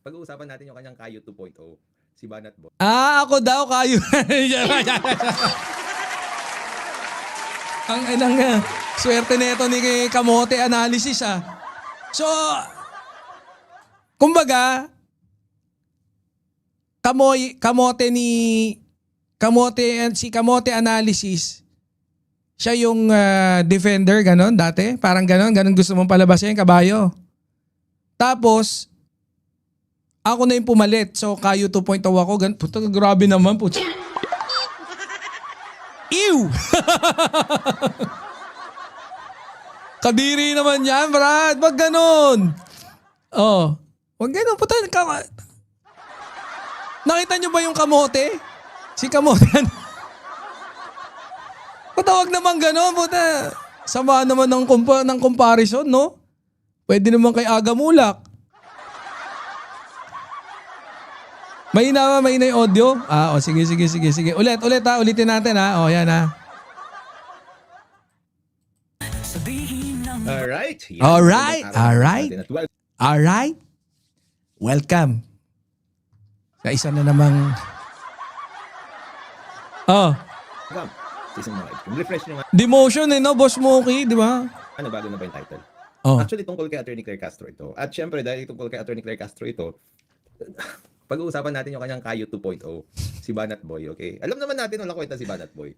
Pag-uusapan natin yung kanyang Kayo 2.0, si Banat Boy. Ako daw kayo. Ang inang swerte nito ni Kamote Analysis So, kumbaga, si Kamote Analysis, siya yung defender, ganon dati. Parang ganon gusto mong palabasin, kabayo. Tapos, ako na yung pumalit. So, Kayo 2.0 ako. Puta, grabe naman. Puta. Ew! Kadiri naman yan, Brad. Wag ganon. Wag ganon. Puta, nakita nyo ba yung kamote? Si kamote. Puta, wag naman ganon. Puta, sama naman ng comparison, no? Pwede naman kay Aga Mulak. Mahina yung audio? Sige. Ulitin natin yan Alright. Alright. Welcome. Sa isa na namang... Season 5. Refresh nyo nga. Demotion no, Boss Moki, di ba? Ano, bago na ba yung title? Actually, tungkol kay Attorney Claire Castro ito. At syempre, dahil tungkol kay Attorney Claire Castro ito, pag-uusapan natin yung kanyang Kayo 2.0, si Banat Boy, okay? Alam naman natin wala kwenta si Banat Boy.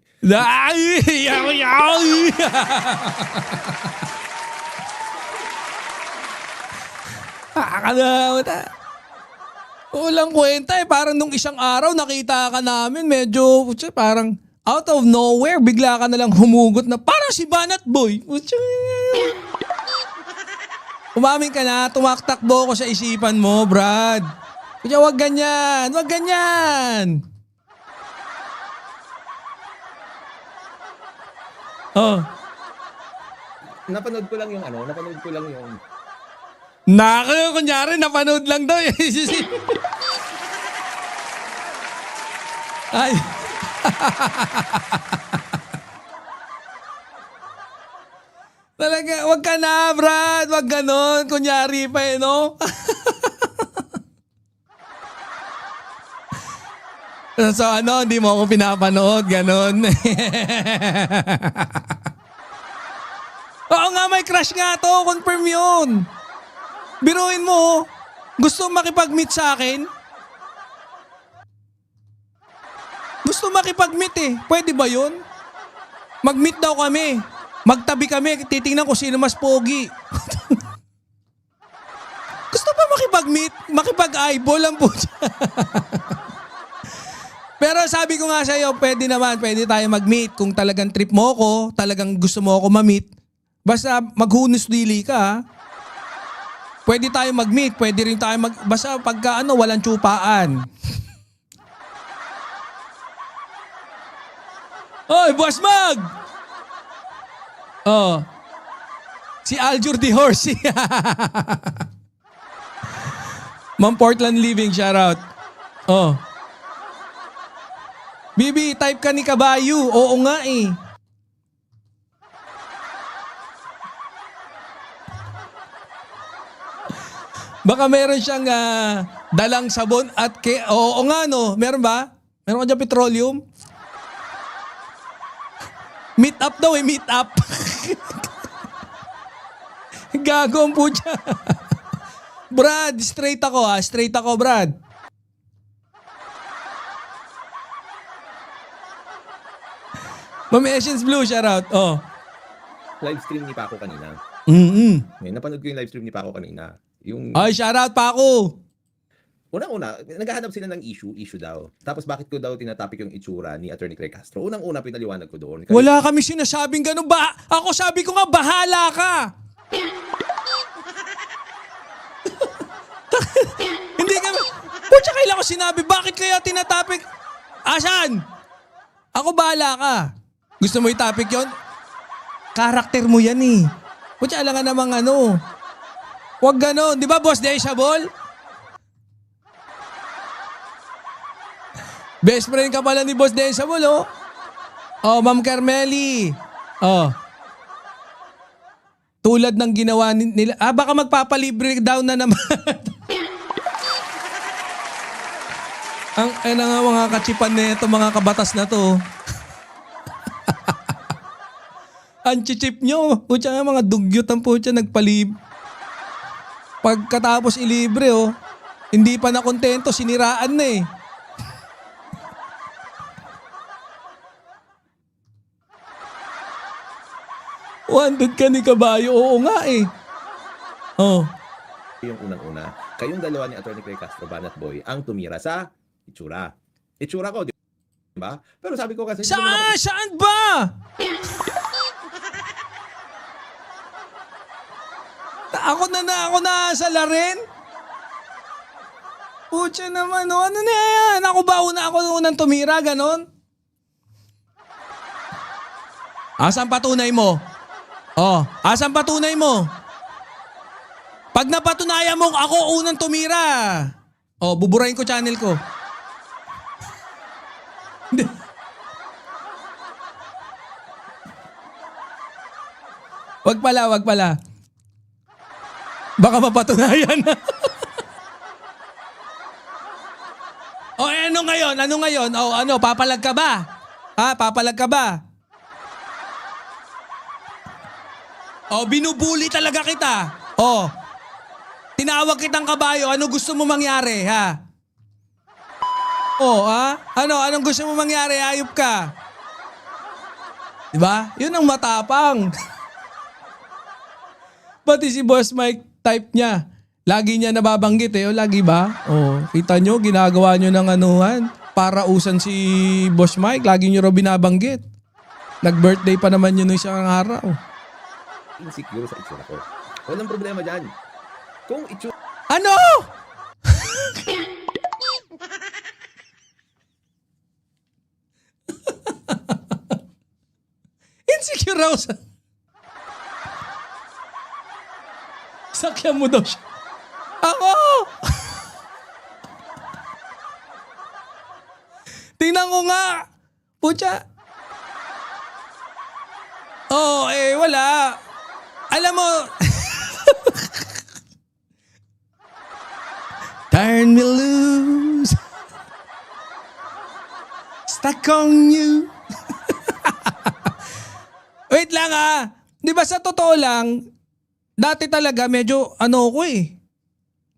Walang kwenta parang nung isang araw nakita ka namin medyo parang out of nowhere bigla ka nalang humugot na parang si Banat Boy. Umamin ka na, tumaktakbo ko sa isipan mo, Brad. Kaya wag ganyan. Napanood ko lang yung kunyari, napanood lang daw. Ay. Talaga, wag ka na, Brad. Wag ganon. Kunyari pa no? So hindi mo ako pinapanood, ganon. Oo nga, may crush nga to. Confirm yun. Biruin mo, gusto makipag-meet sa akin? Gusto makipag-meet Pwede ba yun? Mag-meet daw kami. Magtabi kami. Titingnan ko sino mas pogi. Gusto pa makipag-meet? Makipag-eyeball ang puta. Pero sabi ko nga sa'yo, pwede tayo mag-meet. Kung talagang trip mo ko, talagang gusto mo ako ma-meet, basta maghunos dili ka. Pwede tayo mag-meet, pwede rin tayo basta pagka walang tsupaan. Oy, Boss Mag! Si Aljur the Horsey. Ma'am Portland Living, shoutout. Bibi, type ka ni Kabayo. Oo nga Baka meron siyang dalang sabon at oo nga no. Meron ba? Meron ka dyan petroleum? Meet up daw meet up. Gago ang putya. Brad, straight ako Brad. Ma'am Essence Blue, shoutout. live stream ni Paco kanina. Ngayon, napanood ko yung live stream ni Paco kanina. Ay, shoutout Paco. Unang-una, naghahanap sila ng issue daw. Tapos bakit ko daw tinatapik yung itsura ni Attorney Claire Castro? Unang-una, pinaliwanag ko doon. Wala kami sinasabing ganun. Ako sabi ko nga, bahala ka. Hindi kami. Pucha, kailan ko sinabi, bakit kaya tinatapik? Asan? Ako bahala ka. Gusto mo i-topic yun? Karakter mo yan Pucha, alam nga namang Huwag ganon. Di ba, Boss Deshabol? Best friend ka pala ni Boss Deshabol, Ma'am Carmeli. Tulad ng ginawa nila. Baka magpapalibre daw na naman. Ang nga mga kachipan nito, mga kabatas na to. Ang chichip nyo. Putya nga mga dugyot ang putya nagpalib. Pagkatapos ilibre oh. Hindi pa nakontento, siniraan na eh. Wanted ka ni Kabayo, oo nga eh. Oh. Yung unang-una, kayong dalawa ni Attorney Claire Castro, Banat Boy, ang tumira sa itsura. Itsura ko, di ba? Pero sabi ko kasi... Saan ba? Ako na sa larin? Pucha naman, ano na yan? Ako unang tumira, ganon? Asan patunay mo? Oh, asan patunay mo? Pag napatunayan mo, ako unang tumira. Oh, buburahin ko channel ko. Hindi. Wag pala. Baka mapatunayan. O ano ngayon? O ano, papalag ka ba? Ha, papalag ka ba? O binubuli talaga kita. O, tinawag kitang Kabayo, ano gusto mo mangyari, ha? O, ha? Anong gusto mo mangyari? Ayop ka. Diba? Yun ang matapang. Pati si Boss Mike type niya. Lagi niya nababanggit eh. O lagi ba? O, kita nyo, ginagawa nyo ng anuhan. Para usan si Boss Mike. Lagi nyo raw binabanggit. Nag-birthday pa naman yun ng isang araw. Insecure sa itsura ko. Walang problema dyan. Kung itsura... Ano? Insecure raw sa... Sakyan mo daw siya. Ako! Tingnan ko nga. Pucha. Oh, eh, wala. Alam mo... Turn me loose. Stuck on you. Wait lang ah. Di ba sa totoo lang, dati talaga medyo ko eh.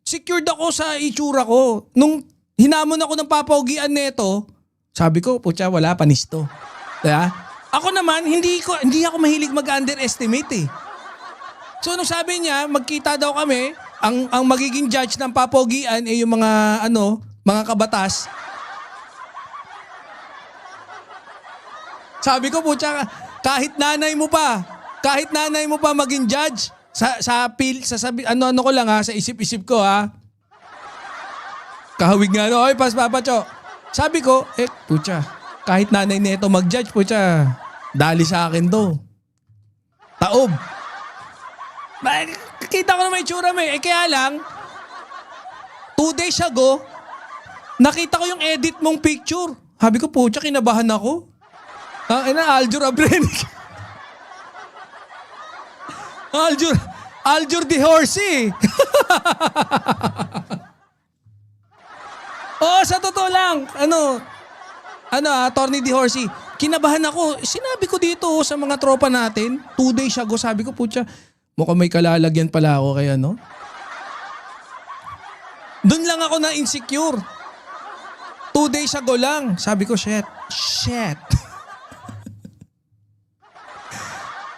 Secured ako sa itsura ko. Nung hinamon ako ng papaugian nito, sabi ko, putya, wala, panis to. Diba? Ako naman, hindi ako mahilig mag-underestimate eh. So nung sabi niya, magkita daw kami, ang magiging judge ng papaugian ay yung mga mga kabatas. Sabi ko, putya, kahit nanay mo pa maging judge, ano ko lang ha, sa isip-isip ko ha. Kahawig nga oy, pas papacho. Sabi ko, putya, kahit nanay nito mag-judge, putya, dali sa akin to. Taob. Kita ko na may tsura mo eh. Kaya lang, 2 days ago, nakita ko yung edit mong picture. Sabi ko, putya, kinabahan ako. Aljur Abrenik. Aljur di Horsey. Oo, sa totoo lang. Attorney di Horsey. Kinabahan ako. Sinabi ko dito sa mga tropa natin, 2 days ago, sabi ko, putya, mukhang may kalalagyan pala ako kaya Doon lang ako na insecure. 2 days ago lang. Sabi ko, shit.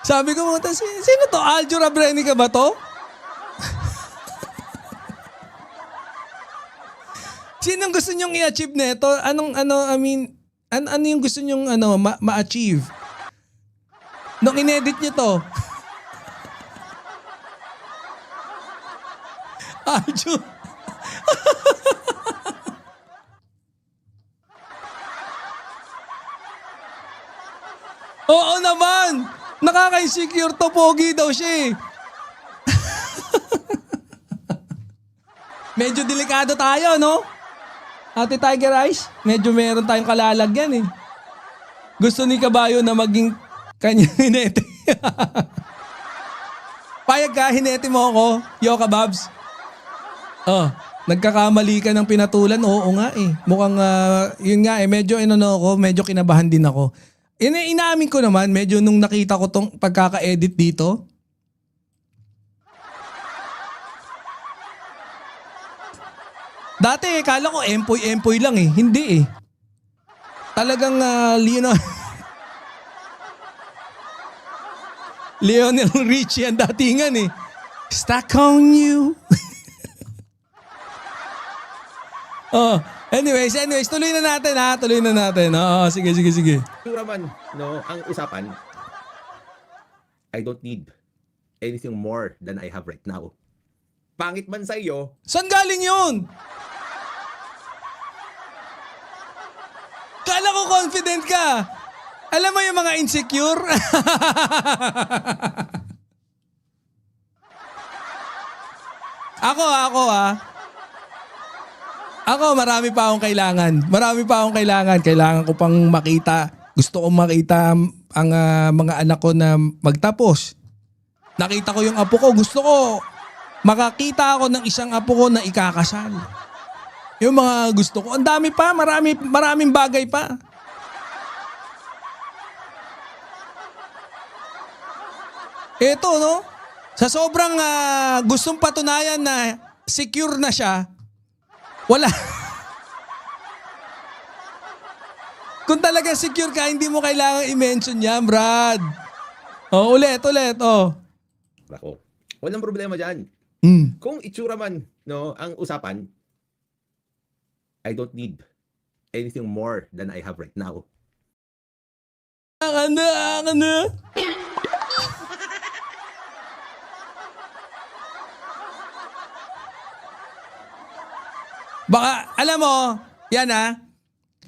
Sabi ko, sino to? Aljur Abrenik ba to? Sinong gusto nyong i-achieve nito? Ano yung gusto nyong ma-achieve? Nung inedit nyo to? Aljur. Oo naman! Nakaka-insecure to, pogi daw siya eh. Medyo delikado tayo, no? Ate Tiger Eyes, medyo meron tayong kalalagyan eh. Gusto ni Kabayo na maging kanyang hinete. Payag ka, hinete mo ako, Yoka Babs. Oh, nagkakamali ka ng pinatulan. Oo nga eh. Mukhang yun nga eh, medyo medyo kinabahan din ako. Inaamin ko naman, medyo nung nakita ko tong pagkaka-edit dito. Dati kala ko empoy lang eh. Hindi eh. Talagang Lionel Richie ang datingan eh. Stuck on you. Oh, anyways, tuloy na natin ha. Tuloy na natin. Oo, sige. Itsura man, no, ang usapan, I don't need anything more than I have right now. Pangit man sa iyo, Saan galing yun? Kala ko confident ka. Alam mo yung mga insecure? Ako, marami pa akong kailangan. Kailangan ko pang makita. Gusto kong makita ang mga anak ko na magtapos. Nakita ko yung apo ko. Gusto ko makakita ako ng isang apo ko na ikakasal. Yung mga gusto ko. Ang dami pa. Maraming bagay pa. Eto, no? Sa sobrang gustong patunayan na secure na siya, wala. Kung talaga secure ka, hindi mo kailangan i-mention yan, Brad. Oh, ulit. Oh. ako, walang problema dyan. Kung itsura man, no, ang usapan, I don't need anything more than I have right now. Ang na. Baka, alam mo, yan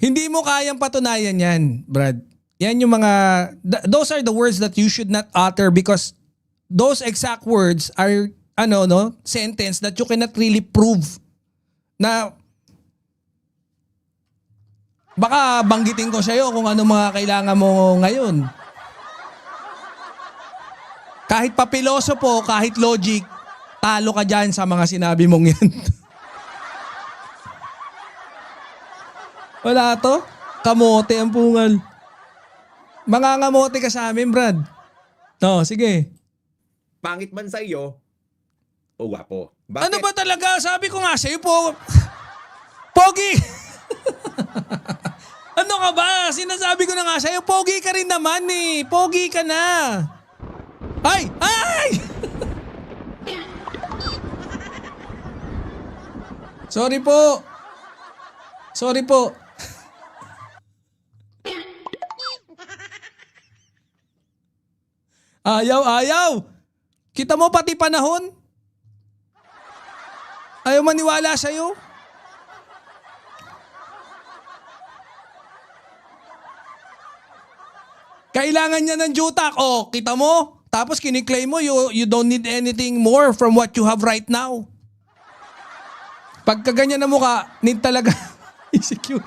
hindi mo kayang patunayan yan, Brad. Yan yung mga, those are the words that you should not utter because those exact words are, sentence that you cannot really prove na baka banggitin ko sa'yo kung ano mga kailangan mo ngayon. Kahit papilosopo, kahit logic, talo ka dyan sa mga sinabi mong yan. Wala to. Kamote ang pungal. Mangangamote ka sa amin, Brad. No, sige. Pangit man sa iyo, o gwapo. Bakit? Ano ba talaga? Sabi ko nga sa'yo po. Pogi! Ano ka ba? Sinasabi ko na nga sa'yo, pogi ka rin naman eh. Pogi ka na. Ay! Sorry po. Ayaw. Kita mo pati panahon? Ayaw maniwala sa'yo? Kailangan niya ng jutak. Oh, kita mo? Tapos kiniklaim mo you don't need anything more from what you have right now. Pagka ganyan na mukha, need talaga insecure.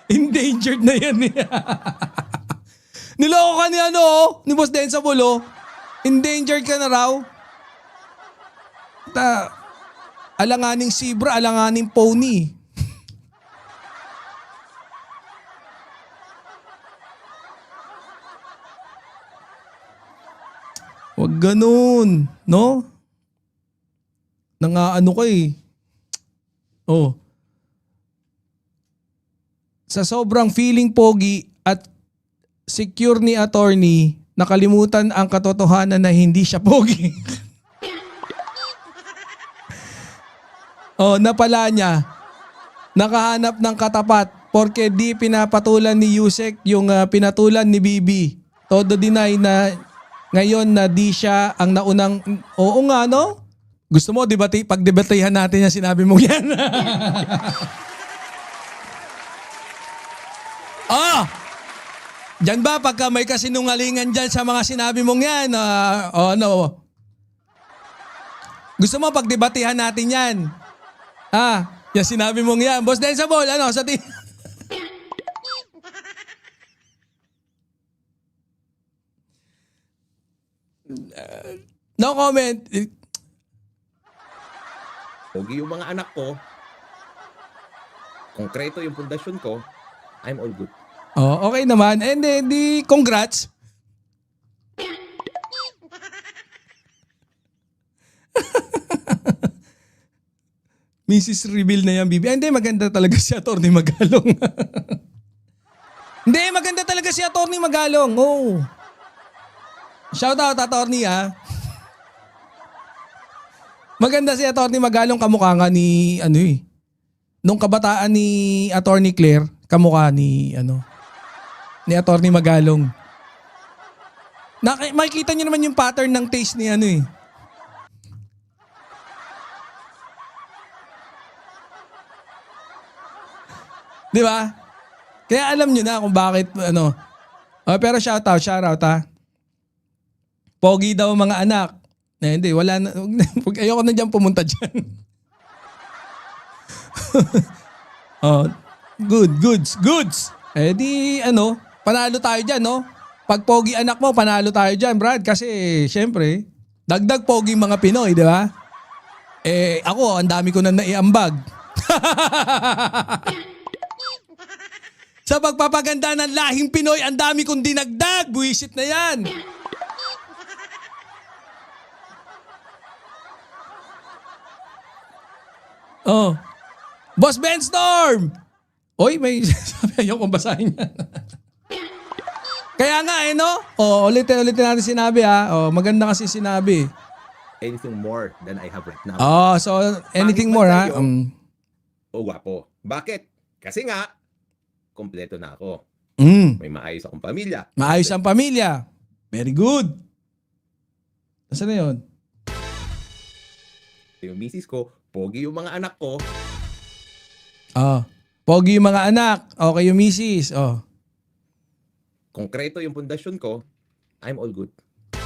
Endangered na yan eh. Niloko ka ni Boss Den sa bulo. Endangered ka na raw. Alanganing zebra, alanganing pony. Wag ganun, no? Nangaano ka eh. Oh. Sa sobrang feeling pogi at secure ni attorney, nakalimutan ang katotohanan na hindi siya pogi. Oh, napala niya. Nakahanap ng katapat porke di pinapatulan ni Yusek yung pinatulan ni Bibi. Todo deny na ngayon na di siya ang naunang... Oo nga, no? Gusto mo, pagdebatehan natin yung sinabi mo yan. Diyan ba pagka may kasinungalingan dyan sa mga sinabi mong yan? Gusto mo pagdebatehan natin yan? Yung sinabi mong yan. Boss Densabol, sa no comment. pogi yung mga anak ko, konkreto yung pundasyon ko, I'm all good. Oh, okay naman. And then, di congrats. Mrs. Reveal na yan, Bibi. Hindi, maganda talaga si Atty. Magalong. Hindi, maganda talaga si Atty. Magalong. Oh. Shout out, Atty. ha. Maganda si Atty. Magalong, kamukha nga ni, nung kabataan ni Atty. Claire, kamukha ni, ni Atty. Magalong. Makikita nyo naman yung pattern ng taste ni Di ba? Kaya alam nyo na kung bakit, pero shout out ha. Pogi daw mga anak. Hindi, wala na. Ayoko na dyan pumunta dyan. Goods. Eh di, panalo tayo dyan, no? Pag pogi anak mo, panalo tayo dyan, Brad. Kasi, syempre, dagdag pogi mga Pinoy, di ba? Eh, ako, ang dami ko na naiambag. Sa pagpapaganda ng lahing Pinoy, ang dami kong dinagdag. Buwisit na yan. Oh. Boss Ben Storm! Oy, may sabi ayaw kong basahin yan. Kaya nga no? Ulitin natin sinabi maganda kasi sinabi. Anything more than I have right now. So anything more ha? O gwapo. Bakit? Kasi nga, kompleto na ako. May maayos akong pamilya. Maayos ang pamilya. Very good. Nasaan na yun? Yung misis ko, pogi yung mga anak ko. Pogi yung mga anak. Okay yung misis. Konkreto yung pundasyon ko, I'm all good.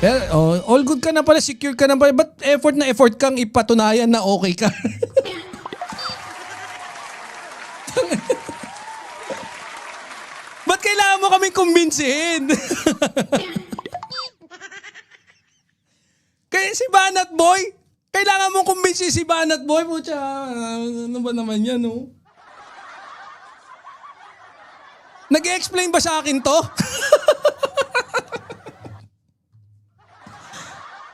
Pero, all good ka na pala, secure ka na pala. Ba't effort kang ipatunayan na okay ka? Ba't kailangan mo kaming kumbinsihin? Kaya si Banat Boy, kailangan mong kumbinsihin si Banat Boy. Pucha, ano ba naman yan, no? Nag-explain ba sa akin to?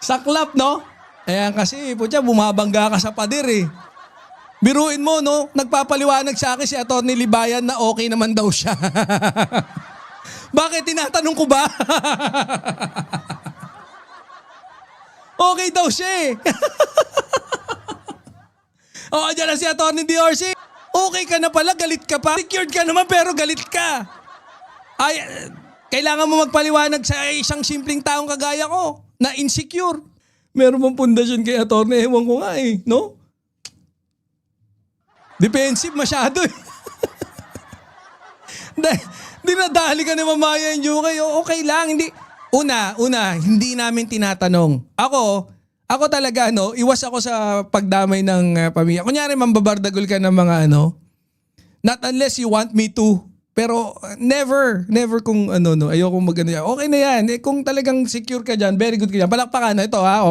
Saklap, no? Ayan kasi, pucha, bumabangga ka sa pader eh. Biruin mo, no? Nagpapaliwanag sa akin si Atty. Libayan na okay naman daw siya. Bakit? Tinatanong ko ba? Okay daw siya eh. Dyan na si Atty. DRC. Okay ka na pala, galit ka pa. Secured ka naman pero galit ka. Kailangan mo magpaliwanag sa isang simpleng taong kagaya ko na insecure. Meron mong pundasyon kay Atty. Ewan ko nga eh, no? Defensive masyado eh. Dinadali ka ni Mamaya yung UK. Okay lang, hindi. Una, hindi namin tinatanong. Ako talaga, iwas ako sa pagdamay ng pamilya. Kunyari, mambabardagol ka ng mga not unless you want me to. Pero never kung ayoko mag-ano yan. Okay na yan. Kung talagang secure ka dyan, very good ka dyan. Palakpakan na ito ha,